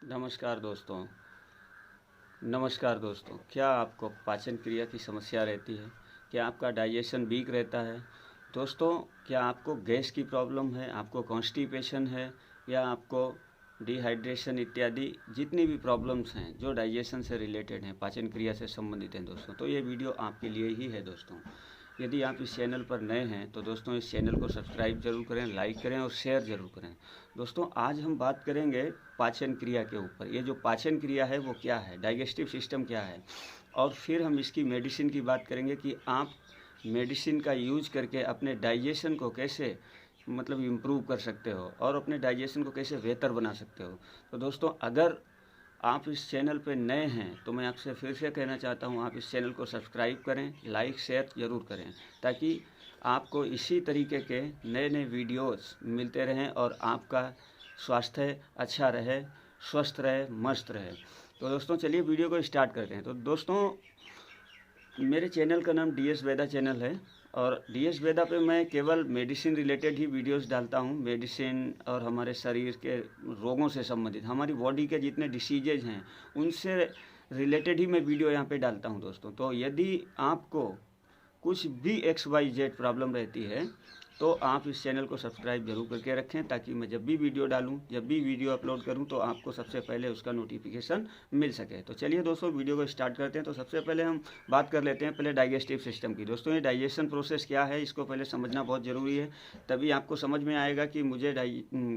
नमस्कार दोस्तों, क्या आपको पाचन क्रिया की समस्या रहती है? क्या आपका डाइजेशन वीक रहता है? दोस्तों, क्या आपको गैस की प्रॉब्लम है, आपको कॉन्स्टिपेशन है, या आपको डिहाइड्रेशन इत्यादि जितनी भी प्रॉब्लम्स हैं जो डाइजेशन से रिलेटेड हैं, पाचन क्रिया से संबंधित हैं दोस्तों, तो ये वीडियो आपके लिए ही है दोस्तों। यदि आप इस चैनल पर नए हैं तो दोस्तों इस चैनल को सब्सक्राइब जरूर करें, लाइक करें और शेयर ज़रूर करें। दोस्तों, आज हम बात करेंगे पाचन क्रिया के ऊपर। ये जो पाचन क्रिया है वो क्या है, डाइजेस्टिव सिस्टम क्या है, और फिर हम इसकी मेडिसिन की बात करेंगे कि आप मेडिसिन का यूज करके अपने डाइजेशन को कैसे इम्प्रूव कर सकते हो और अपने डाइजेशन को कैसे बेहतर बना सकते हो। तो दोस्तों, अगर आप इस चैनल पर नए हैं तो मैं आपसे फिर से कहना चाहता हूं, आप इस चैनल को सब्सक्राइब करें, लाइक शेयर ज़रूर करें, ताकि आपको इसी तरीके के नए नए वीडियोस मिलते रहें और आपका स्वास्थ्य अच्छा रहे, स्वस्थ रहे, मस्त रहे। तो दोस्तों, चलिए वीडियो को स्टार्ट करते हैं। तो दोस्तों, मेरे चैनल का नाम DS वेदा चैनल है और DS वेदा पे मैं केवल मेडिसिन रिलेटेड ही वीडियोस डालता हूँ। मेडिसिन और हमारे शरीर के रोगों से संबंधित, हमारी बॉडी के जितने डिसीजेज हैं उनसे रिलेटेड ही मैं वीडियो यहाँ पे डालता हूँ दोस्तों। तो यदि आपको कुछ भी XYZ प्रॉब्लम रहती है तो आप इस चैनल को सब्सक्राइब जरूर करके रखें, ताकि मैं जब भी वीडियो डालूं, जब भी वीडियो अपलोड करूं, तो आपको सबसे पहले उसका नोटिफिकेशन मिल सके। तो चलिए दोस्तों, वीडियो को स्टार्ट करते हैं। तो सबसे पहले हम बात कर लेते हैं पहले डाइजेस्टिव सिस्टम की। दोस्तों, ये डाइजेशन प्रोसेस क्या है, इसको पहले समझना बहुत ज़रूरी है, तभी आपको समझ में आएगा कि मुझे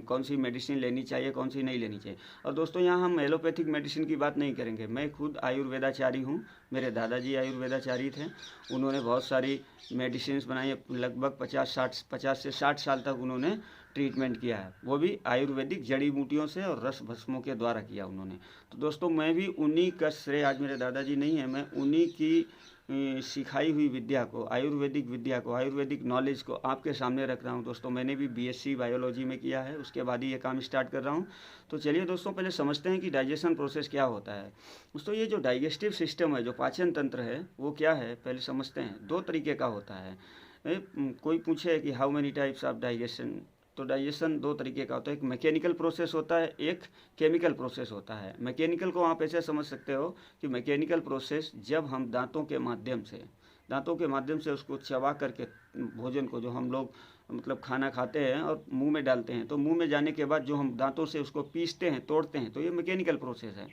कौन सी मेडिसिन लेनी चाहिए, कौन सी नहीं लेनी चाहिए। और दोस्तों, यहाँ हम एलोपैथिक मेडिसिन की बात नहीं करेंगे। मैं खुद आयुर्वेदाचारी हूँ, मेरे दादाजी आयुर्वेदाचारी थे। उन्होंने बहुत सारी मेडिसिन बनाई, लगभग 50 से 60 साल तक उन्होंने ट्रीटमेंट किया है, वो भी आयुर्वेदिक जड़ी बूटियों से और रस भस्मों के द्वारा किया उन्होंने। तो दोस्तों, मैं भी उन्हीं का श्रेय, आज मेरे दादाजी नहीं है, मैं उन्हीं की सिखाई हुई विद्या को, आयुर्वेदिक विद्या को, आयुर्वेदिक नॉलेज को आपके सामने रख रहा हूँ दोस्तों। मैंने भी BSc बायोलॉजी में किया है, उसके बाद ही ये काम स्टार्ट कर रहा हूँ। तो चलिए दोस्तों, पहले समझते हैं कि डाइजेशन प्रोसेस क्या होता है। दोस्तों, ये जो डाइजेस्टिव सिस्टम है, जो पाचन तंत्र है, वो क्या है पहले समझते हैं। दो तरीके का होता है। कोई पूछे कि how many types of digestion, तो डाइजेशन दो तरीके का होता है। एक मैकेनिकल प्रोसेस होता है, एक केमिकल प्रोसेस होता है। मैकेनिकल को आप ऐसे समझ सकते हो कि मैकेनिकल प्रोसेस जब हम दांतों के माध्यम से उसको चबा करके भोजन को, जो हम लोग खाना खाते हैं और मुंह में डालते हैं, तो मुंह में जाने के बाद जो हम दांतों से उसको पीसते हैं, तोड़ते हैं, तो ये मैकेनिकल प्रोसेस है।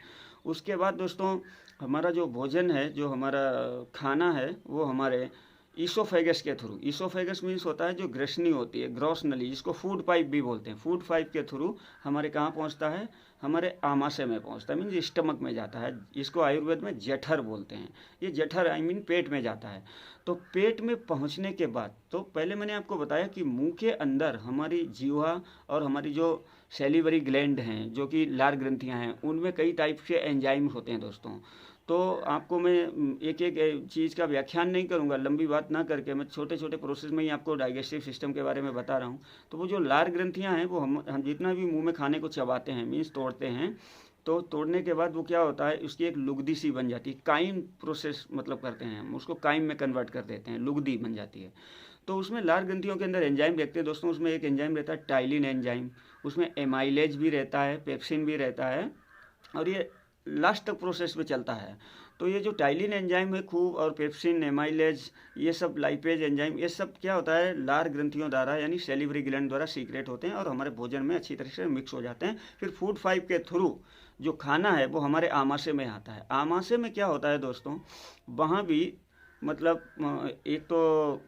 उसके बाद दोस्तों, हमारा जो भोजन है, जो हमारा खाना है, वो हमारे ईसोफेगस के थ्रू, ईसोफेगस मीन्स होता है जो ग्रसनी होती है, ग्रॉस नली, जिसको फूड पाइप भी बोलते हैं, फूड पाइप के थ्रू हमारे कहाँ पहुँचता है, हमारे आमाशय में पहुँचता है, मीन्स स्टमक में जाता है। इसको आयुर्वेद में जठर बोलते हैं। ये जठर पेट में जाता है। तो पेट में पहुँचने के बाद, तो पहले मैंने आपको बताया कि मुंह के अंदर हमारी जीवा और हमारी जो सैलिवरी ग्लैंड हैं, जो कि लार ग्रंथियाँ हैं, उनमें कई टाइप के एंजाइम्स होते हैं दोस्तों। तो आपको मैं एक एक चीज़ का व्याख्यान नहीं करूंगा, लंबी बात ना करके मैं छोटे छोटे प्रोसेस में ही आपको डाइजेस्टिव सिस्टम के बारे में बता रहा हूँ। तो वो जो लार ग्रंथियाँ हैं, वो हम जितना भी मुंह में खाने को चबाते हैं, मीन्स तोड़ते हैं, तो तोड़ने के बाद वो क्या होता है, उसकी एक लुगदी सी बन जाती है। काइम प्रोसेस करते हैं हम उसको, काइम में कन्वर्ट कर देते हैं, लुगदी बन जाती है। तो उसमें लार ग्रंथियों के अंदर एंजाइम देखते हैं दोस्तों। उसमें एक एंजाइम रहता है टाइलिन एंजाइम, उसमें एमाइलेज भी रहता है, पेप्सिन भी रहता है, और ये लास्ट तक प्रोसेस में चलता है। तो ये जो टाइलिन एंजाइम है खूब, और पेप्सिन, एमाइलेज, ये सब लाइपेज एंजाइम, ये सब क्या होता है, लार ग्रंथियों द्वारा यानी सेलिवरी ग्लैंड द्वारा सीक्रेट होते हैं और हमारे भोजन में अच्छी तरह से मिक्स हो जाते हैं। फिर फूड पाइप के थ्रू जो खाना है वो हमारे आमाशय में आता है। आमाशय में क्या होता है दोस्तों, वहाँ भी एक तो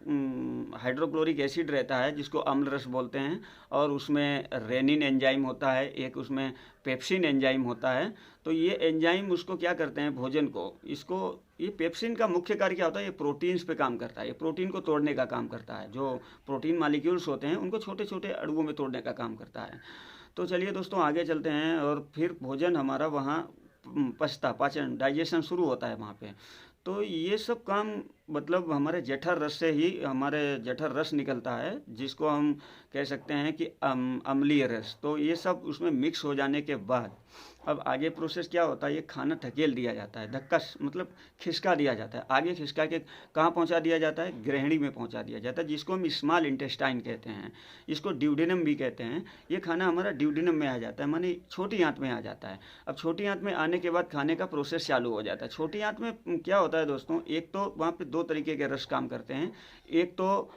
हाइड्रोक्लोरिक एसिड रहता है, जिसको अम्ल रस बोलते हैं, और उसमें रेनिन एंजाइम होता है, एक उसमें पेप्सिन एंजाइम होता है। तो ये एंजाइम उसको क्या करते हैं, भोजन को, ये पेप्सिन का मुख्य कार्य क्या होता है, ये प्रोटीन्स पे काम करता है, ये प्रोटीन को तोड़ने का काम करता है। जो प्रोटीन मालिक्यूल्स होते हैं उनको छोटे छोटे अणुओं में तोड़ने का काम करता है। तो चलिए दोस्तों, आगे चलते हैं, और फिर भोजन हमारा वहाँ पचता, पाचन, डाइजेशन शुरू होता है वहाँ पे। तो ये सब काम मतलब हमारे जठर रस से ही हमारे जठर रस निकलता है, जिसको हम कह सकते हैं कि अम्लीय रस। तो ये सब उसमें मिक्स हो जाने के बाद अब आगे प्रोसेस क्या होता है, ये खाना धकेल दिया जाता है, धक्का मतलब खिसका दिया जाता है। आगे खिसका के कहाँ पहुँचा दिया जाता है, ग्रहणी में पहुँचा दिया जाता है, जिसको हम स्मॉल इंटेस्टाइन कहते हैं, इसको ड्यूडेनम भी कहते हैं। ये खाना हमारा ड्यूडेनम में आ जाता है, माने छोटी आंत में आ जाता है। अब छोटी आंत में आने के बाद खाने का प्रोसेस चालू हो जाता है। छोटी आंत में क्या होता है दोस्तों, एक तो वहाँ पे दो तरीके के रस काम करते हैं। एक तो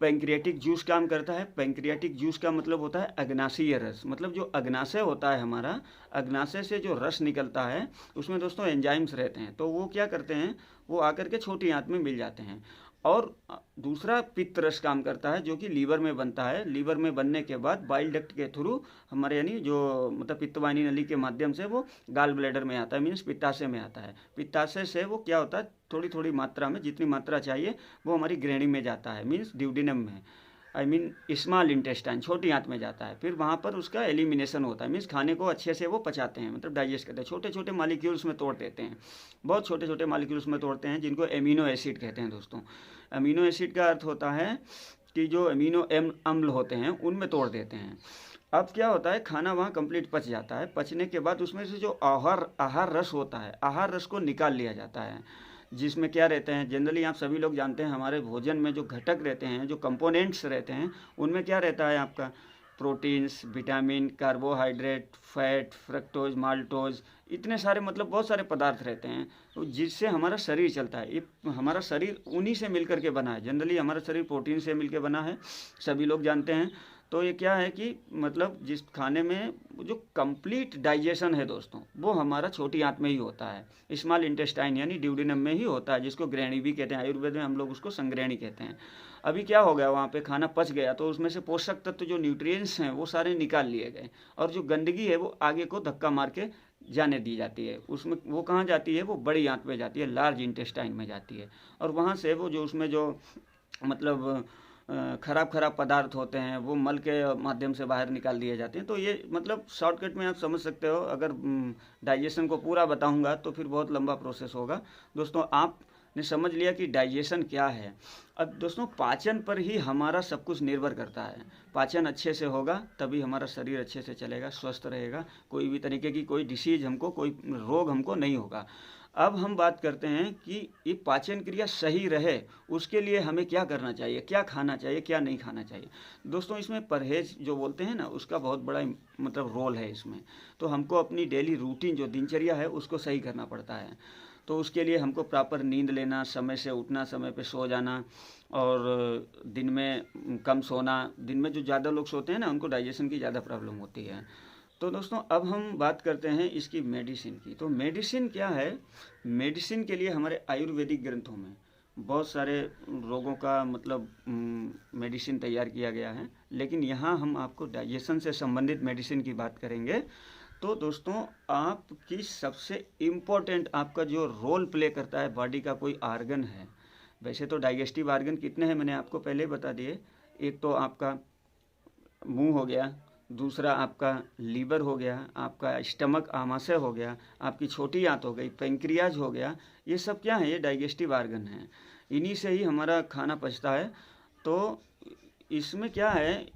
पैंक्रियाटिक जूस काम करता है। पैंक्रियाटिक जूस का मतलब होता है अग्नाशयी रस, मतलब जो अग्नाशय होता है हमारा, अग्नाशय से जो रस निकलता है उसमें दोस्तों एंजाइम्स रहते हैं। तो वो क्या करते हैं, वो आकर के छोटी आंत में मिल जाते हैं। और दूसरा पित्त रस काम करता है, जो कि लीवर में बनता है। लीवर में बनने के बाद बाइल डक्ट के थ्रू हमारे यानी जो मतलब पित्तवाहिनी नली के माध्यम से वो गाल ब्लैडर में आता है, मीन्स पित्ताशय में आता है। पित्ताशय से वो क्या होता है, थोड़ी थोड़ी मात्रा में, जितनी मात्रा चाहिए वो हमारी ग्रहणी में जाता है, मीन्स ड्यूडेनम में, आई मीन स्मॉल इंटेस्टाइन, छोटी आंत में जाता है। फिर वहाँ पर उसका एलिमिनेशन होता है, मीन्स खाने को अच्छे से वो पचाते हैं, मतलब डाइजेस्ट करते हैं। छोटे छोटे मालिक्यूल्स में तोड़ देते हैं, बहुत छोटे छोटे मालिक्यूल्स में तोड़ते हैं, जिनको एमिनो एसिड कहते हैं दोस्तों। अमीनो एसिड का अर्थ होता है कि जो अमीनो अम्ल होते हैं उनमें तोड़ देते हैं। अब क्या होता है, खाना वहाँ कंप्लीट पच जाता है। पचने के बाद उसमें से जो आहार रस होता है, आहार रस को निकाल लिया जाता है, जिसमें क्या रहते हैं, जनरली आप सभी लोग जानते हैं, हमारे भोजन में जो घटक रहते हैं, जो कंपोनेंट्स रहते हैं, उनमें क्या रहता है आपका, proteins, vitamin, carbohydrate, fat, fructose, maltose, इतने सारे मतलब बहुत सारे पदार्थ रहते हैं, तो जिससे हमारा शरीर चलता है। ये हमारा शरीर उन्हीं से मिलकर के बना है। जनरली हमारा शरीर प्रोटीन से मिलकर बना है, सभी लोग जानते हैं। तो ये क्या है कि मतलब जिस खाने में जो कंप्लीट डाइजेशन है दोस्तों, वो हमारा छोटी आंत में ही होता है, स्मॉल इंटेस्टाइन यानी ड्यूडेनम में ही होता है, जिसको ग्रहणी भी कहते हैं। आयुर्वेद में हम लोग उसको संग्रहणी कहते हैं। अभी क्या हो गया, वहाँ पे खाना पच गया तो उसमें से पोषक तत्व जो न्यूट्रिएंट्स हैं वो सारे निकाल लिए गए, और जो गंदगी है वो आगे को धक्का मार के जाने दी जाती है। उसमें वो कहाँ जाती है, वो बड़ी आंत में जाती है, लार्ज इंटेस्टाइन में जाती है। और वहाँ से वो जो उसमें जो मतलब खराब पदार्थ होते हैं वो मल के माध्यम से बाहर निकाल दिए जाते हैं। तो ये मतलब शॉर्टकट में आप समझ सकते हो। अगर डाइजेशन को पूरा बताऊंगा तो फिर बहुत लंबा प्रोसेस होगा। दोस्तों आपने समझ लिया कि डाइजेशन क्या है। अब दोस्तों पाचन पर ही हमारा सब कुछ निर्भर करता है। पाचन अच्छे से होगा तभी हमारा शरीर अच्छे से चलेगा, स्वस्थ रहेगा, कोई भी तरीके की कोई डिसीज हमको, कोई रोग हमको नहीं होगा। अब हम बात करते हैं कि ये पाचन क्रिया सही रहे उसके लिए हमें क्या करना चाहिए, क्या खाना चाहिए, क्या नहीं खाना चाहिए। दोस्तों इसमें परहेज जो बोलते हैं ना, उसका बहुत बड़ा मतलब रोल है इसमें। तो हमको अपनी डेली रूटीन जो दिनचर्या है उसको सही करना पड़ता है। तो उसके लिए हमको प्रॉपर नींद लेना, समय से उठना, समय पे सो जाना, और दिन में कम सोना। दिन में जो ज़्यादा लोग सोते हैं ना उनको डाइजेशन की ज़्यादा प्रॉब्लम होती है। तो दोस्तों अब हम बात करते हैं इसकी मेडिसिन की। तो मेडिसिन क्या है, मेडिसिन के लिए हमारे आयुर्वेदिक ग्रंथों में बहुत सारे रोगों का मतलब मेडिसिन तैयार किया गया है, लेकिन यहाँ हम आपको डाइजेशन से संबंधित मेडिसिन की बात करेंगे। तो दोस्तों आपकी सबसे इम्पोर्टेंट आपका जो रोल प्ले करता है बॉडी का कोई आर्गन है। वैसे तो डाइजेस्टिव आर्गन कितने हैं मैंने आपको पहले बता दिए। एक तो आपका मुंह हो गया, दूसरा आपका लीवर हो गया, आपका स्टमक आमाशय हो गया, आपकी छोटी आंत हो गई, पेंक्रियाज हो गया। ये सब क्या है, ये डाइजेस्टिव आर्गन है। इन्हीं से ही हमारा खाना पचता है। तो इसमें क्या है,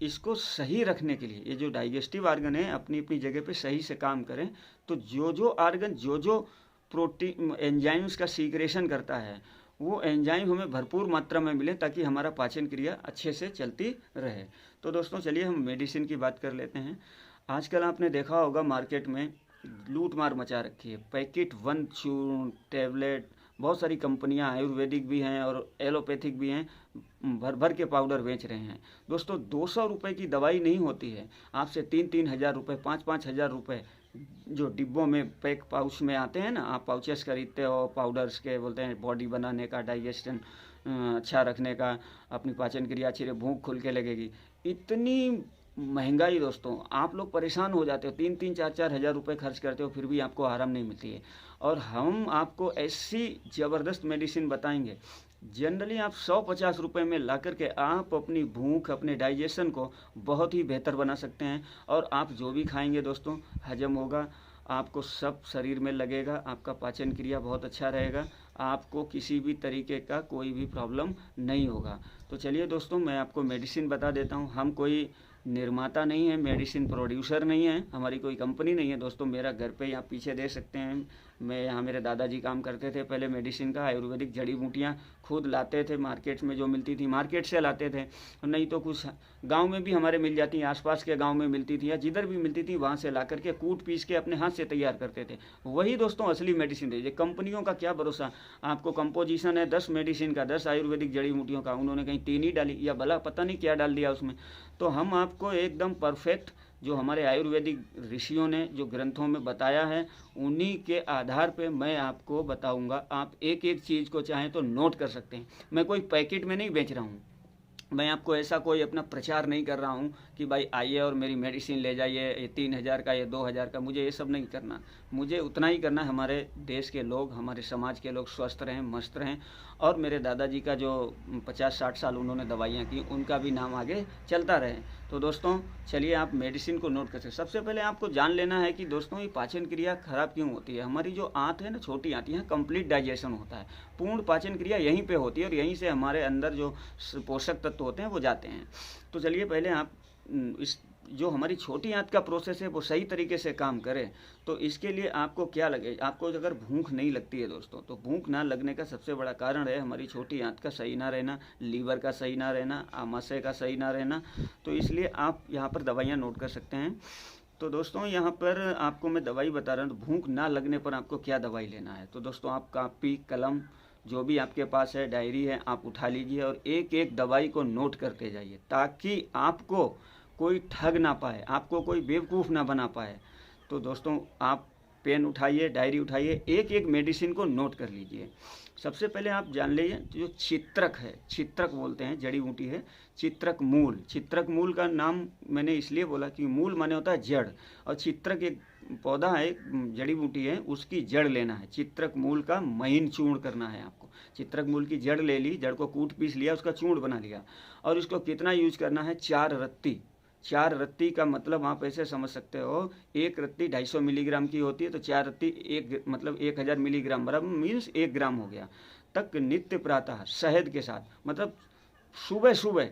इसको सही रखने के लिए ये जो डाइजेस्टिव आर्गन है अपनी अपनी जगह पे सही से काम करें। तो जो जो आर्गन जो जो प्रोटीन एंजाइम्स का सीक्रेशन करता है वो एंजाइम हमें भरपूर मात्रा में मिले, ताकि हमारा पाचन क्रिया अच्छे से चलती रहे। तो दोस्तों चलिए हम मेडिसिन की बात कर लेते हैं। आजकल आपने देखा होगा मार्केट में लूट मार मचा रखी है। पैकेट 1 चूर्ण, टैबलेट, बहुत सारी कंपनियां आयुर्वेदिक भी हैं और एलोपैथिक भी हैं, भर भर के पाउडर बेच रहे हैं। दोस्तों 200 रुपये की दवाई नहीं होती है, आपसे 3-3 हज़ार रुपये, 5-5 हज़ार रुपये जो डिब्बों में पैक पाउच में आते हैं ना, आप पाउचेस खरीदते हो पाउडर्स के, बोलते हैं बॉडी बनाने का, डाइजेशन अच्छा रखने का, अपनी पाचन क्रिया अच्छी रहे, भूख खुल के लगेगी। इतनी महंगाई दोस्तों, आप लोग परेशान हो जाते हो, 3-3 4-4 हज़ार रुपये खर्च करते हो, फिर भी आपको आराम नहीं मिलती है। और हम आपको ऐसी ज़बरदस्त मेडिसिन बताएंगे, जनरली आप 150 रुपये में ला करके आप अपनी भूख, अपने डाइजेशन को बहुत ही बेहतर बना सकते हैं। और आप जो भी खाएंगे दोस्तों हजम होगा, आपको सब शरीर में लगेगा, आपका पाचन क्रिया बहुत अच्छा रहेगा, आपको किसी भी तरीके का कोई भी प्रॉब्लम नहीं होगा। तो चलिए दोस्तों, मैं आपको मेडिसिन बता देता हूँ। हम कोई निर्माता नहीं है, मेडिसिन प्रोड्यूसर नहीं है, हमारी कोई कंपनी नहीं है दोस्तों। मेरा घर पे ही आप पीछे देख सकते हैं, मैं यहाँ मेरे दादाजी काम करते थे पहले मेडिसिन का। आयुर्वेदिक जड़ी बूटियाँ खुद लाते थे मार्केट में, जो मिलती थी मार्केट से लाते थे, नहीं तो कुछ गांव में भी हमारे मिल जाती, आसपास के गांव में मिलती थी या जिधर भी मिलती थी वहाँ से ला करके कूट पीस के अपने हाथ से तैयार करते थे। वही दोस्तों असली मेडिसिन थी। कंपनियों का क्या भरोसा, आपको कंपोजिशन है 10 मेडिसिन का, 10 आयुर्वेदिक जड़ी बूटियों का, उन्होंने कहीं 3 ही डाली या भला पता नहीं क्या डाल दिया उसमें। तो हम आपको एकदम परफेक्ट जो हमारे आयुर्वेदिक ऋषियों ने जो ग्रंथों में बताया है, उन्हीं के आधार पे मैं आपको बताऊंगा। आप एक एक चीज़ को चाहें तो नोट कर सकते हैं। मैं कोई पैकेट में नहीं बेच रहा हूँ, मैं आपको ऐसा कोई अपना प्रचार नहीं कर रहा हूँ कि भाई आइए और मेरी मेडिसिन ले जाइए, ये 3000 का, ये 2000 का। मुझे ये सब नहीं करना, मुझे उतना ही करना है हमारे देश के लोग, हमारे समाज के लोग स्वस्थ रहें, मस्त रहें, और मेरे दादाजी का जो 50-60 साल उन्होंने दवाइयाँ की, उनका भी नाम आगे चलता रहे। तो दोस्तों चलिए आप मेडिसिन को नोट कर सकते। सबसे पहले आपको जान लेना है कि दोस्तों ये पाचन क्रिया खराब क्यों होती है। हमारी जो आंत है ना, छोटी आंत, यहाँ कंप्लीट डाइजेशन होता है, पूर्ण पाचन क्रिया यहीं पे होती है, और यहीं से हमारे अंदर जो पोषक तत्व होते हैं वो जाते हैं। तो चलिए पहले आप इस जो हमारी छोटी आंत का प्रोसेस है वो सही तरीके से काम करे। तो इसके लिए आपको क्या लगे, आपको अगर भूख नहीं लगती है दोस्तों, तो भूख ना लगने का सबसे बड़ा कारण है हमारी छोटी आंत का सही ना रहना, लीवर का सही ना रहना, आमाशय का सही ना रहना। तो इसलिए आप यहाँ पर दवाइयाँ नोट कर सकते हैं। तो दोस्तों यहाँ पर आपको मैं दवाई बता रहा हूँ, तो भूख ना लगने पर आपको क्या दवाई लेना है। तो दोस्तों आप कापी कलम जो भी आपके पास है, डायरी है, आप उठा लीजिए और एक एक दवाई को नोट करते जाइए, ताकि आपको कोई ठग ना पाए, आपको कोई बेवकूफ़ ना बना पाए। तो दोस्तों आप पेन उठाइए, डायरी उठाइए, एक एक मेडिसिन को नोट कर लीजिए। सबसे पहले आप जान लीजिए जो चित्रक है, चित्रक बोलते हैं, जड़ी बूटी है, चित्रक मूल। चित्रक मूल का नाम मैंने इसलिए बोला कि मूल माने होता है जड़, और चित्रक एक पौधा है, जड़ी बूटी है, उसकी जड़ लेना है। चित्रक मूल का महीन चूर्ण करना है आपको। चित्रक मूल की जड़ ले ली, जड़ को कूट पीस लिया, उसका चूर्ण बना लिया, और इसको कितना यूज करना है, 4 रत्ती। 4 रत्ती का मतलब आप ऐसे समझ सकते हो, एक रत्ती 250 मिलीग्राम की होती है, तो 4 रत्ती एक मतलब 1000 मिलीग्राम बराबर मीन्स 1 ग्राम हो गया, तक नित्य प्रातः शहद के साथ। मतलब सुबह सुबह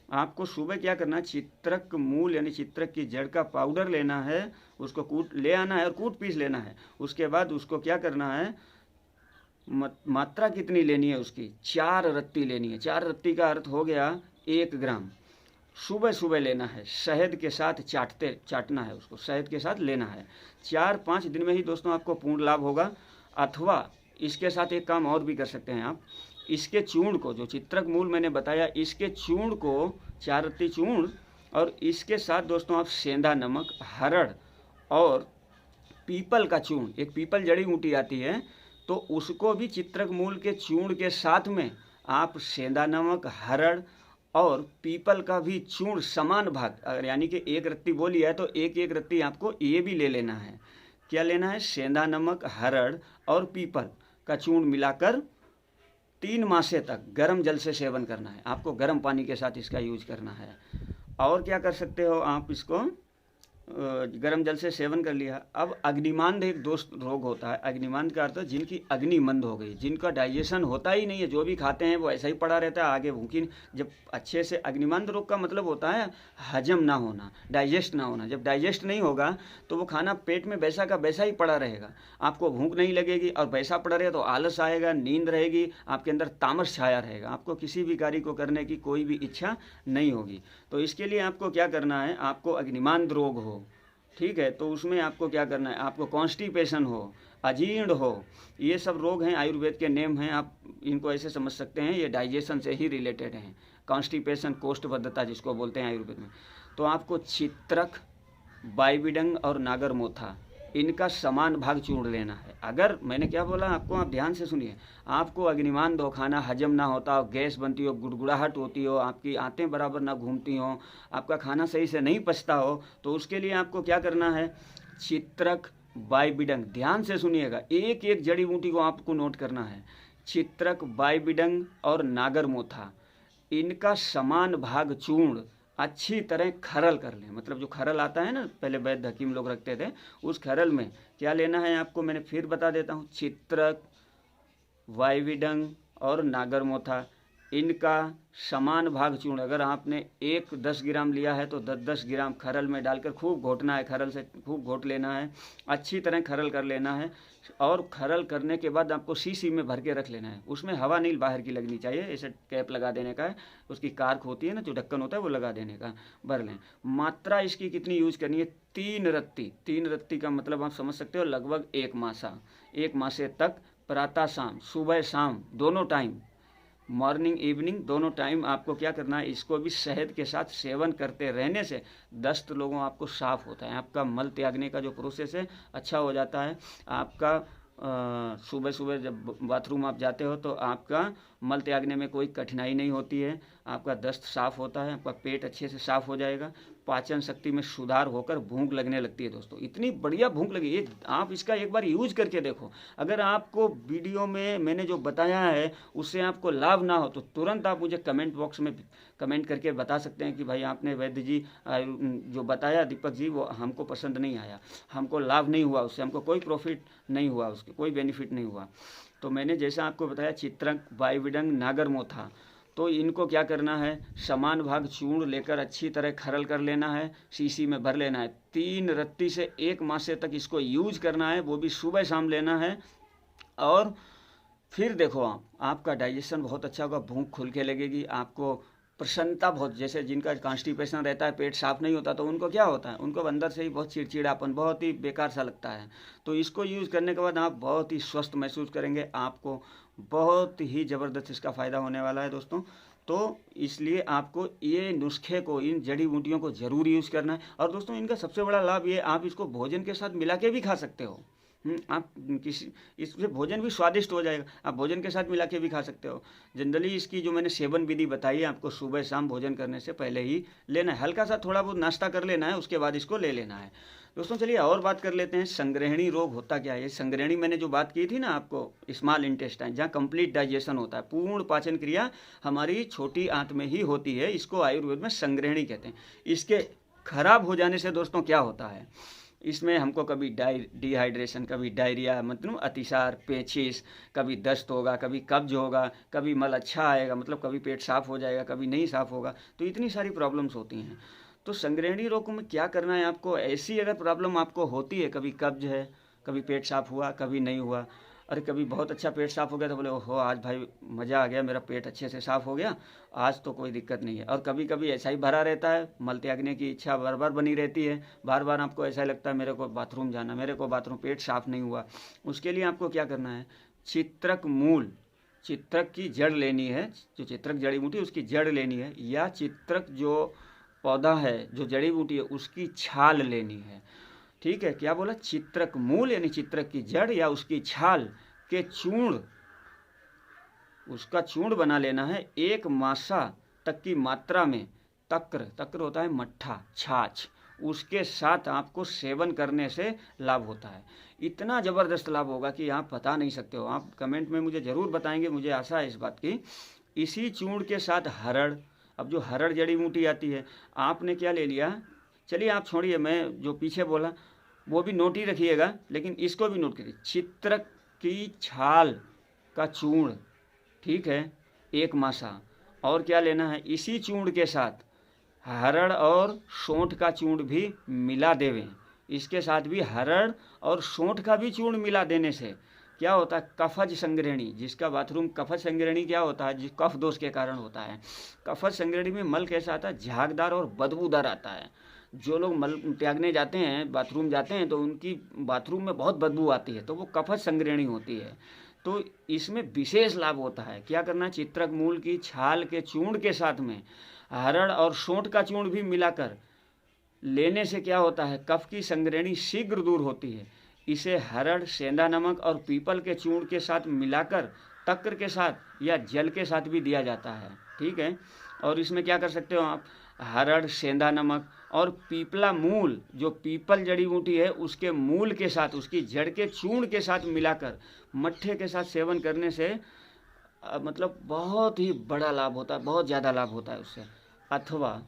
आपको सुबह क्या करना है, चित्रक मूल यानी चित्रक की जड़ का पाउडर लेना है, उसको कूट ले आना है और कूट पीस लेना है। उसके बाद उसको क्या करना है, मात्रा कितनी लेनी है उसकी, 4 रत्ती लेनी है। 4 रत्ती का अर्थ हो गया 1 ग्राम। सुबह सुबह लेना है, शहद के साथ चाटना है, उसको शहद के साथ लेना है। 4-5 दिन में ही दोस्तों आपको पूर्ण लाभ होगा। अथवा इसके साथ एक काम और भी कर सकते हैं आप, इसके चूर्ण को, जो चित्रक मूल मैंने बताया, इसके चूर्ण को, 4 रत्ती चूर्ण, और इसके साथ दोस्तों आप सेंधा नमक, हरड़ और पीपल का चूर्ण, एक पीपल जड़ी बूटी आती है, तो उसको भी चित्रक मूल के चूर्ण के साथ में आप सेंधा नमक, हरड़ और पीपल का भी चूर्ण समान भाग, अगर यानी कि 1 रत्ती बोली है तो एक एक रत्ती आपको ये भी ले लेना है। क्या लेना है, सेंधा नमक, हरड़ और पीपल का चूर्ण मिलाकर 3 मासे तक गर्म जल से सेवन करना है। आपको गर्म पानी के साथ इसका यूज करना है। और क्या कर सकते हो आप, इसको गर्म जल से सेवन कर लिया। अब अग्निमांद एक दोस्त रोग होता है। अग्निमांद का अर्थ जिनकी अग्नि मंद हो गई, जिनका डाइजेशन होता ही नहीं है, जो भी खाते हैं वो ऐसा ही पड़ा रहता है, आगे भूखी। जब अच्छे से, अग्निमांद रोग का मतलब होता है हजम ना होना, डाइजेस्ट ना होना। जब डाइजेस्ट नहीं होगा तो वो खाना पेट में वैसा का वैसा ही पड़ा रहेगा, आपको भूख नहीं लगेगी, और वैसा पड़ा रहेगा तो आलस आएगा, नींद रहेगी, आपके अंदर तामस छाया रहेगा, आपको किसी भी कार्य को करने की कोई भी इच्छा नहीं होगी। तो इसके लिए आपको क्या करना है, आपको अग्निमांद रोग हो, ठीक है, तो उसमें आपको क्या करना है, आपको कॉन्स्टिपेशन हो, अजीर्ण हो, ये सब रोग हैं, आयुर्वेद के नेम हैं, आप इनको ऐसे समझ सकते हैं, ये डाइजेशन से ही रिलेटेड हैं। कॉन्स्टिपेशन, कोष्ठबद्धता जिसको बोलते हैं आयुर्वेद में। तो आपको चित्रक, बाइबिडंग और नागरमोथा, इनका समान भाग चूर्ण लेना है। अगर मैंने क्या बोला आपको, आप ध्यान से सुनिए, आपको अग्निमांद हो, खाना हजम ना होता हो, गैस बनती हो, गुड़गुड़ाहट होती हो, आपकी आंतें बराबर ना घूमती हो, आपका खाना सही से नहीं पचता हो, तो उसके लिए आपको क्या करना है, चित्रक, बाइबिडंग, ध्यान से सुनिएगा, एक एक जड़ी बूटी को आपको नोट करना है। चित्रक, बाइबिडंग और नागरमोथा, इनका समान भाग चूर्ण अच्छी तरह खरल कर लें। मतलब जो खरल आता है ना, पहले वैद्य हकीम लोग रखते थे, उस खरल में क्या लेना है आपको, मैंने फिर बता देता हूँ, चित्रक, वाइविडंग और नागरमोथा, इनका समान भाग चूर्ण, अगर आपने 10 ग्राम लिया है तो 10 ग्राम खरल में डालकर खूब घोटना है, खरल से खूब घोट लेना है, अच्छी तरह खरल कर लेना है। और खरल करने के बाद आपको शीशी में भर के रख लेना है। उसमें हवा नहीं बाहर की लगनी चाहिए, ऐसे कैप लगा देने का है, उसकी कार्क होती है ना जो ढक्कन होता है वो लगा देने का, भर लें। मात्रा इसकी कितनी यूज करनी है? 3 रत्ती। 3 रत्ती का मतलब आप समझ सकते हो, लगभग 1 मासा। 1 मासे तक प्रातः शाम, सुबह शाम दोनों टाइम, मॉर्निंग इवनिंग दोनों टाइम आपको क्या करना है, इसको भी शहद के साथ सेवन करते रहने से दस्त लोगों आपको साफ होता है। आपका मल त्यागने का जो प्रोसेस है अच्छा हो जाता है। आपका सुबह सुबह जब बाथरूम आप जाते हो तो आपका मल त्यागने में कोई कठिनाई नहीं होती है, आपका दस्त साफ होता है, आपका पेट अच्छे से साफ हो जाएगा, पाचन शक्ति में सुधार होकर भूख लगने लगती है। दोस्तों इतनी बढ़िया भूख लगी, ये आप इसका एक बार यूज करके देखो। अगर आपको वीडियो में मैंने जो बताया है उससे आपको लाभ ना हो तो तुरंत आप मुझे कमेंट बॉक्स में कमेंट करके बता सकते हैं कि भाई आपने वैद्य जी जो बताया दीपक जी वो हमको पसंद नहीं आया, हमको लाभ नहीं हुआ, उससे हमको कोई प्रॉफिट नहीं हुआ, उसके कोई बेनिफिट नहीं हुआ। तो मैंने जैसा आपको बताया चित्रक, वाइविडंग, नागरमोथा, तो इनको क्या करना है, समान भाग चूर्ण लेकर अच्छी तरह खरल कर लेना है, शीशी में भर लेना है। 3 रत्ती से 1 मासे तक इसको यूज करना है, वो भी सुबह शाम लेना है। और फिर देखो आपका डाइजेशन बहुत अच्छा होगा, भूख खुल के लगेगी, आपको प्रसन्नता बहुत, जैसे जिनका कॉन्स्टिपेशन रहता है, पेट साफ नहीं होता तो उनको क्या होता है, उनको अंदर से ही बहुत चिड़चिड़ापन, बहुत ही बेकार सा लगता है। तो इसको यूज़ करने के बाद आप बहुत ही स्वस्थ महसूस करेंगे, आपको बहुत ही ज़बरदस्त इसका फ़ायदा होने वाला है दोस्तों। तो इसलिए आपको ये नुस्खे को, इन जड़ी बूटियों को ज़रूर यूज़ करना है। और दोस्तों इनका सबसे बड़ा लाभ ये, आप इसको भोजन के साथ मिला के भी खा सकते हो। आप किसी, इससे भोजन भी स्वादिष्ट हो जाएगा, आप भोजन के साथ मिला के भी खा सकते हो। जनरली इसकी जो मैंने सेवन विधि बताई है आपको, सुबह शाम भोजन करने से पहले ही लेना है, हल्का सा थोड़ा बहुत नाश्ता कर लेना है, उसके बाद इसको ले लेना है। दोस्तों चलिए और बात कर लेते हैं, संग्रहणी रोग होता क्या है। संग्रहणी मैंने जो बात की थी ना आपको, स्मॉल इंटेस्टाइन, जहाँ कंप्लीट डाइजेशन होता है, पूर्ण पाचन क्रिया हमारी छोटी आंत में ही होती है, इसको आयुर्वेद में संग्रहणी कहते हैं। इसके खराब हो जाने से दोस्तों क्या होता है, इसमें हमको कभी डिहाइड्रेशन, कभी डायरिया, मतलब अतिसार, पेचिश, कभी दस्त होगा, कभी कब्ज होगा, कभी मल अच्छा आएगा, मतलब कभी पेट साफ हो जाएगा, कभी नहीं साफ होगा, तो इतनी सारी प्रॉब्लम्स होती हैं। तो संग्रहणी रोग में क्या करना है आपको, ऐसी अगर प्रॉब्लम आपको होती है, कभी कब्ज है, कभी पेट साफ हुआ, कभी नहीं हुआ, अरे कभी बहुत अच्छा पेट साफ हो गया तो बोले ओहो आज भाई मज़ा आ गया, मेरा पेट अच्छे से साफ हो गया, आज तो कोई दिक्कत नहीं है। और कभी कभी ऐसा ही भरा रहता है, मल त्यागने की इच्छा बार बार बनी रहती है, बार बार आपको ऐसा लगता है मेरे को बाथरूम जाना, मेरे को बाथरूम, पेट साफ नहीं हुआ। उसके लिए आपको क्या करना है, चित्रक मूल, चित्रक की जड़ लेनी है, जो चित्रक जड़ी बूटी उसकी जड़ लेनी है, या चित्रक जो पौधा है, जो जड़ी बूटी है, उसकी छाल लेनी है। ठीक है, क्या बोला, चित्रक मूल यानी चित्रक की जड़ या उसकी छाल के चूर्ण, उसका चूर्ण बना लेना है 1 मासा तक की मात्रा में। तक्र होता है मट्ठा, छाछ, उसके साथ आपको सेवन करने से लाभ होता है। इतना ज़बरदस्त लाभ होगा कि आप बता नहीं सकते हो। आप कमेंट में मुझे ज़रूर बताएंगे, मुझे आशा है इस बात की। इसी चूर्ण के साथ हरड़, अब जो हरड़ जड़ी बूटी आती है, आपने क्या ले लिया, चलिए आप छोड़िए, मैं जो पीछे बोला वो भी नोट ही रखिएगा, लेकिन इसको भी नोट करिए, चित्रक की छाल का चूर्ण, ठीक है, 1 मासा। और क्या लेना है, इसी चूर्ण के साथ हरड़ और सोंठ का चूर्ण भी मिला देवें। इसके साथ भी हरड़ और सोंठ का भी चूर्ण मिला देने से क्या होता है, कफज संग्रहणी, जिसका बाथरूम कफज संग्रहणी क्या होता है, जिस कफ दोष के कारण होता है। कफज संग्रहणी में मल कैसा आता है, झागदार और बदबूदार आता है। जो लोग मल त्यागने जाते हैं, बाथरूम जाते हैं, तो उनकी बाथरूम में बहुत बदबू आती है, तो वो कफज संग्रहणी होती है। तो इसमें विशेष लाभ होता है। क्या करना है, चित्रक मूल की छाल के चूर्ण के साथ में हरड़ और सोंठ का चूर्ण भी मिलाकर लेने से क्या होता है, कफ की संग्रहणी शीघ्र दूर होती है। इसे हरड़, सेंधा नमक और पीपल के चूर्ण के साथ मिलाकर तक्र के साथ या जल के साथ भी दिया जाता है। ठीक है, और इसमें क्या कर सकते हो आप, हरड़, सेंधा नमक और पीपला मूल, जो पीपल जड़ी बूटी है उसके मूल के साथ, उसकी जड़ के चूर्ण के साथ मिलाकर मट्ठे के साथ सेवन करने से मतलब बहुत ही बड़ा लाभ होता है, बहुत ज़्यादा लाभ होता है उससे। अथवा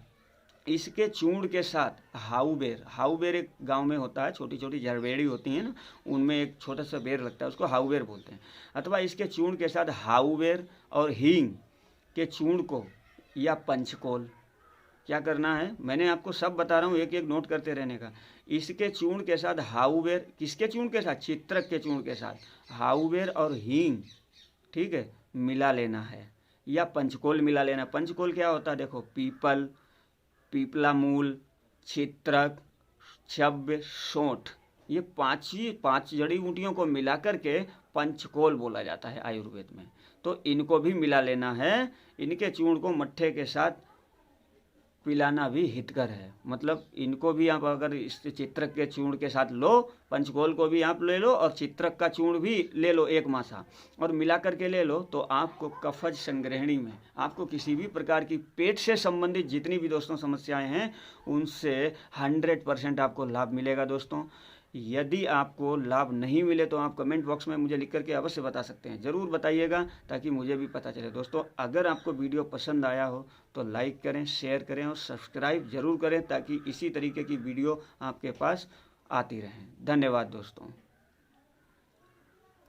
इसके चूर्ण के साथ हाउ बेर एक गांव में होता है, छोटी छोटी जड़बेड़ी होती हैं ना, उनमें एक छोटा सा बेर लगता है, उसको हाउ बेर बोलते हैं। अथवा इसके चूर्ण के साथ हाउ बेर और हींग के चूर्ण को या पंचकोल, क्या करना है, मैंने आपको सब बता रहा हूँ, एक एक नोट करते रहने का। इसके चूर्ण के साथ हाउवेर, किसके चूर्ण के साथ, चित्रक के चूर्ण के साथ हाउवेर और हींग, ठीक है, मिला लेना है, या पंचकोल मिला लेना। पंचकोल क्या होता है, देखो, पीपल, पीपला मूल, चित्रक, छब्य, सोंठ, ये पांच जड़ी बूटियों को मिला करके पंचकोल बोला जाता है आयुर्वेद में। तो इनको भी मिला लेना है, इनके चूर्ण को मट्ठे के साथ पिलाना भी हितकर है। मतलब इनको भी आप अगर इस चित्रक के चूर्ण के साथ लो, पंचकोल को भी आप ले लो और चित्रक का चूर्ण भी ले लो एक मासा, और मिला करके ले लो, तो आपको कफज संग्रहणी में, आपको किसी भी प्रकार की पेट से संबंधित जितनी भी दोस्तों समस्याएं हैं उनसे 100% आपको लाभ मिलेगा दोस्तों। यदि आपको लाभ नहीं मिले तो आप कमेंट बॉक्स में मुझे लिख करके अवश्य बता सकते हैं, ज़रूर बताइएगा ताकि मुझे भी पता चले। दोस्तों अगर आपको वीडियो पसंद आया हो तो लाइक करें, शेयर करें और सब्सक्राइब ज़रूर करें ताकि इसी तरीके की वीडियो आपके पास आती रहें। धन्यवाद दोस्तों।